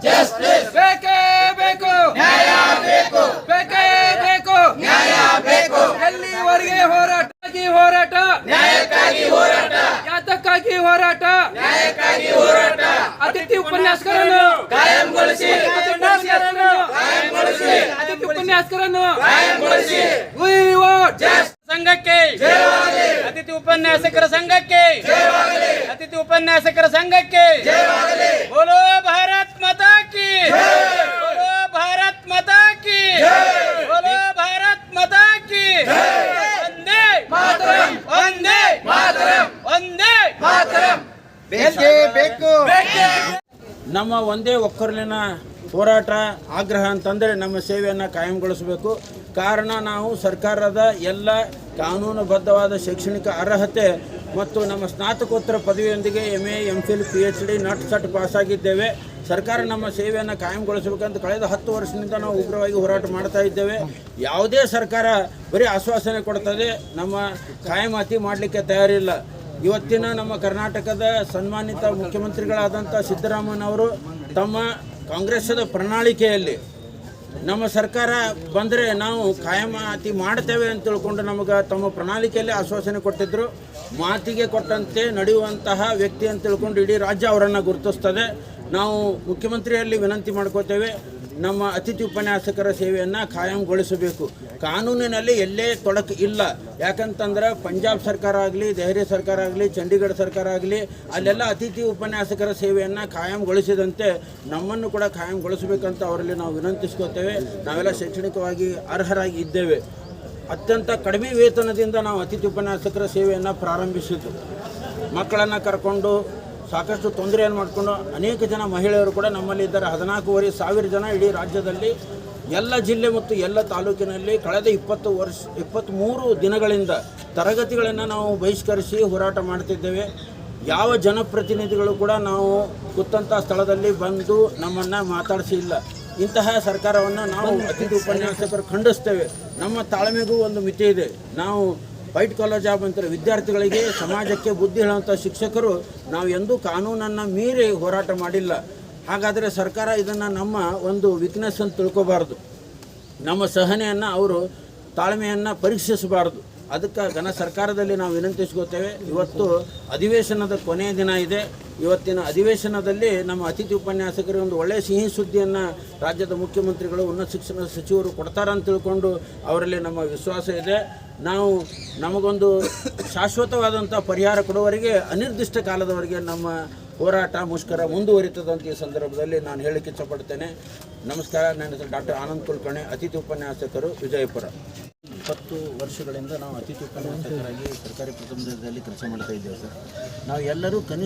Justice ಬೇಕೇ ಬೇಕು, ನ್ಯಾಯ ಬೇಕು, ಬೇಕೇ ಬೇಕು, ನ್ಯಾಯ ಬೇಕು. ಎಲ್ಲಿವರೆಗೆ ಹೋರಾಟ, ನ್ಯಾಯಕ್ಕಾಗಿ ಹೋರಾಟ, ಯಾತಕ್ಕಾಗಿ ಹೋರಾಟ, ನ್ಯಾಯಕ್ಕಾಗಿ ಹೋರಾಟ. ಅತಿಥಿ ಉಪನ್ಯಾಸಕರನ್ನು ಕಾಯಂಗೊಳಿಸಿ, ಅತಿಥಿ ಉಪನ್ಯಾಸಕರನ್ನು ಕಾಯಂಗೊಳಿಸಿ. We want justice. ಸಂಘಕ್ಕೆ ಜಯವಾಗಲಿ, ಅತಿಥಿ ಉಪನ್ಯಾಸಕರ ಸಂಘಕ್ಕೆ ಜಯವಾಗಲಿ, ಅತಿಥಿ ಉಪನ್ಯಾಸಕರ ಸಂಘಕ್ಕೆ ಜಯವಾಗಲಿ. ಬೋಲೋ ಭಾರತ್ ಮಾತಾ ಕಿ ಜೈ, ಬೋಲೋ ಭಾರತ್ ಮಾತಾ ಕಿ ಜೈ, ಬೋಲೋ ಭಾರತ್ ಮಾತಾ ಕಿ ಜೈ. ವಂದೇ ಮಾತರಂ, ವಂದೇ ಮಾತರಂ, ವಂದೇ ಮಾತರಂ. ಬೇಕೇ ಬೇಕು. ನಮ್ಮ ಒಂದೇ ಒಕ್ಕಲಿನ ಹೋರಾಟ ಆಗ್ರಹ ಅಂತಂದರೆ ನಮ್ಮ ಸೇವೆಯನ್ನು ಕಾಯಂಗೊಳಿಸಬೇಕು. ಕಾರಣ ನಾವು ಸರ್ಕಾರದ ಎಲ್ಲ ಕಾನೂನುಬದ್ಧವಾದ ಶೈಕ್ಷಣಿಕ ಅರ್ಹತೆ ಮತ್ತು ನಮ್ಮ ಸ್ನಾತಕೋತ್ತರ ಪದವಿಯೊಂದಿಗೆ MA MPhil PhD ನಟ್ ಸಟ್ ಪಾಸಾಗಿದ್ದೇವೆ. ಸರ್ಕಾರ ನಮ್ಮ ಸೇವೆಯನ್ನು ಕಾಯಂಗೊಳಿಸಬೇಕಂತ ಕಳೆದ 10 ವರ್ಷದಿಂದ ನಾವು ಉಗ್ರವಾಗಿ ಹೋರಾಟ ಮಾಡ್ತಾ ಇದ್ದೇವೆ. ಯಾವುದೇ ಸರ್ಕಾರ ಬರೀ ಆಶ್ವಾಸನೆ ಕೊಡ್ತದೆ, ನಮ್ಮ ಕಾಯಮಾತಿ ಮಾಡಲಿಕ್ಕೆ ತಯಾರಿಲ್ಲ. ಇವತ್ತಿನ ನಮ್ಮ ಕರ್ನಾಟಕದ ಸನ್ಮಾನಿತ ಮುಖ್ಯಮಂತ್ರಿಗಳಾದಂಥ ಸಿದ್ದರಾಮಯ್ಯನವರು ತಮ್ಮ ಕಾಂಗ್ರೆಸ್ಸದ ಪ್ರಣಾಳಿಕೆಯಲ್ಲಿ ನಮ್ಮ ಸರ್ಕಾರ ಬಂದರೆ ನಾವು ಕಾಯಮಾತಿ ಮಾಡ್ತೇವೆ ಅಂತ ತಿಳ್ಕೊಂಡು ನಮಗೆ ತಮ್ಮ ಪ್ರಣಾಳಿಕೆಯಲ್ಲಿ ಆಶ್ವಾಸನೆ ಕೊಟ್ಟಿದ್ದರು. ಮಾತಿಗೆ ಕೊಟ್ಟಂತೆ ನಡೆಯುವಂತಹ ವ್ಯಕ್ತಿ ಅಂತ ತಿಳ್ಕೊಂಡು ಇಡೀ ರಾಜ್ಯ ಅವರನ್ನು ಗುರುತಿಸ್ತದೆ. ನಾವು ಮುಖ್ಯಮಂತ್ರಿಯಲ್ಲಿ ವಿನಂತಿ ಮಾಡ್ಕೋತೇವೆ, ನಮ್ಮ ಅತಿಥಿ ಉಪನ್ಯಾಸಕರ ಸೇವೆಯನ್ನು ಕಾಯಂಗೊಳಿಸಬೇಕು. ಕಾನೂನಿನಲ್ಲಿ ಎಲ್ಲೇ ತೊಡಕು ಇಲ್ಲ. ಯಾಕಂತಂದ್ರೆ ಪಂಜಾಬ್ ಸರ್ಕಾರ ಆಗಲಿ, ದೆಹಲಿ ಸರ್ಕಾರ ಆಗಲಿ, ಚಂಡೀಗಢ ಸರ್ಕಾರ ಆಗಲಿ, ಅಲ್ಲೆಲ್ಲ ಅತಿಥಿ ಉಪನ್ಯಾಸಕರ ಸೇವೆಯನ್ನು ಕಾಯಂಗೊಳಿಸಿದಂತೆ ನಮ್ಮನ್ನು ಕೂಡ ಕಾಯಂಗೊಳಿಸಬೇಕಂತ ಅವರಲ್ಲಿ ನಾವು ವಿನಂತಿಸ್ಕೋತೇವೆ. ನಾವೆಲ್ಲ ಶೈಕ್ಷಣಿಕವಾಗಿ ಅರ್ಹರಾಗಿ ಇದ್ದೇವೆ. ಅತ್ಯಂತ ಕಡಿಮೆ ವೇತನದಿಂದ ನಾವು ಅತಿಥಿ ಉಪನ್ಯಾಸಕರ ಸೇವೆಯನ್ನು ಪ್ರಾರಂಭಿಸಿದ್ದು. ಮಕ್ಕಳನ್ನು ಕರ್ಕೊಂಡು ಸಾಕಷ್ಟು ತೊಂದರೆಯನ್ನು ಮಾಡಿಕೊಂಡು ಅನೇಕ ಜನ ಮಹಿಳೆಯರು ಕೂಡ ನಮ್ಮಲ್ಲಿ ಇದ್ದಾರೆ. 14,500 ಜನ ಇಡೀ ರಾಜ್ಯದಲ್ಲಿ ಎಲ್ಲ ಜಿಲ್ಲೆ ಮತ್ತು ಎಲ್ಲ ತಾಲೂಕಿನಲ್ಲಿ ಕಳೆದ 23 ದಿನಗಳಿಂದ ತರಗತಿಗಳನ್ನು ನಾವು ಬಹಿಷ್ಕರಿಸಿ ಹೋರಾಟ ಮಾಡ್ತಿದ್ದೇವೆ. ಯಾವ ಜನಪ್ರತಿನಿಧಿಗಳು ಕೂಡ ನಾವು ಕೂತಂಥ ಸ್ಥಳದಲ್ಲಿ ಬಂದು ನಮ್ಮನ್ನು ಮಾತಾಡಿಸಿಲ್ಲ. ಇಂತಹ ಸರ್ಕಾರವನ್ನು ನಾವು ಅತಿಥಿ ಉಪನ್ಯಾಸಕರು ಖಂಡಿಸ್ತೇವೆ. ನಮ್ಮ ತಾಳ್ಮೆಗೂ ಒಂದು ಮಿತಿ ಇದೆ. ನಾವು ವೈಟ್ ಕಾಲರ್ ಜಾಬ್ ಅಂತಾರೆ, ವಿದ್ಯಾರ್ಥಿಗಳಿಗೆ ಸಮಾಜಕ್ಕೆ ಬುದ್ಧಿ ಹೇಳುವಂಥ ಶಿಕ್ಷಕರು ನಾವು ಎಂದೂ ಕಾನೂನನ್ನು ಮೀರಿ ಹೋರಾಟ ಮಾಡಿಲ್ಲ. ಹಾಗಾದರೆ ಸರ್ಕಾರ ಇದನ್ನು ನಮ್ಮ ಒಂದು ವೀಕ್ನೆಸ್ ಅಂತ ತಿಳ್ಕೊಬಾರ್ದು. ನಮ್ಮ ಸಹನೆಯನ್ನು ಅವರು ತಾಳ್ಮೆಯನ್ನು ಪರೀಕ್ಷಿಸಬಾರ್ದು. ಅದಕ್ಕೆ ಘನ ಸರ್ಕಾರದಲ್ಲಿ ನಾವು ವಿನಂತಿಸ್ಕೋತೇವೆ. ಇವತ್ತು ಅಧಿವೇಶನದ ಕೊನೆಯ ದಿನ ಇದೆ. ಇವತ್ತಿನ ಅಧಿವೇಶನದಲ್ಲಿ ನಮ್ಮ ಅತಿಥಿ ಉಪನ್ಯಾಸಕರಿಗೆ ಒಂದು ಒಳ್ಳೆಯ ಸಿಹಿ ಸುದ್ದಿಯನ್ನು ರಾಜ್ಯದ ಮುಖ್ಯಮಂತ್ರಿಗಳು, ಉನ್ನತ ಶಿಕ್ಷಣ ಸಚಿವರು ಕೊಡ್ತಾರಂತ ತಿಳ್ಕೊಂಡು ಅವರಲ್ಲಿ ನಮ್ಮ ವಿಶ್ವಾಸ ಇದೆ. ನಾವು ನಮಗೊಂದು ಶಾಶ್ವತವಾದಂಥ ಪರಿಹಾರ ಕೊಡುವವರೆಗೆ ಅನಿರ್ದಿಷ್ಟ ಕಾಲದವರೆಗೆ ನಮ್ಮ ಹೋರಾಟ ಮುಷ್ಕರ ಮುಂದುವರಿತದಂತ ಈ ಸಂದರ್ಭದಲ್ಲಿ ನಾನು ಹೇಳಲಿಕ್ಕೆ ಇಷ್ಟಪಡ್ತೇನೆ. ನಮಸ್ಕಾರ. ನನ್ನ ಹೆಸರು ಡಾಕ್ಟರ್ ಆನಂದ್ ಕುಲಕರ್ಣಿ, ಅತಿಥಿ ಉಪನ್ಯಾಸಕರು, ವಿಜಯಪುರ. 20 ವರ್ಷಗಳಿಂದ ನಾವು ಅತಿಥಿ ಉಪನ್ಯಾಸಕರಾಗಿ ಸರ್ಕಾರಿ ಪ್ರಥಮ ದರ್ಜೆಯಲ್ಲಿ ಕೆಲಸ ಮಾಡ್ತಾ ಇದ್ದೇವೆ ಸರ್. ನಾವು ಎಲ್ಲರೂ ಕನಿಷ್ಠ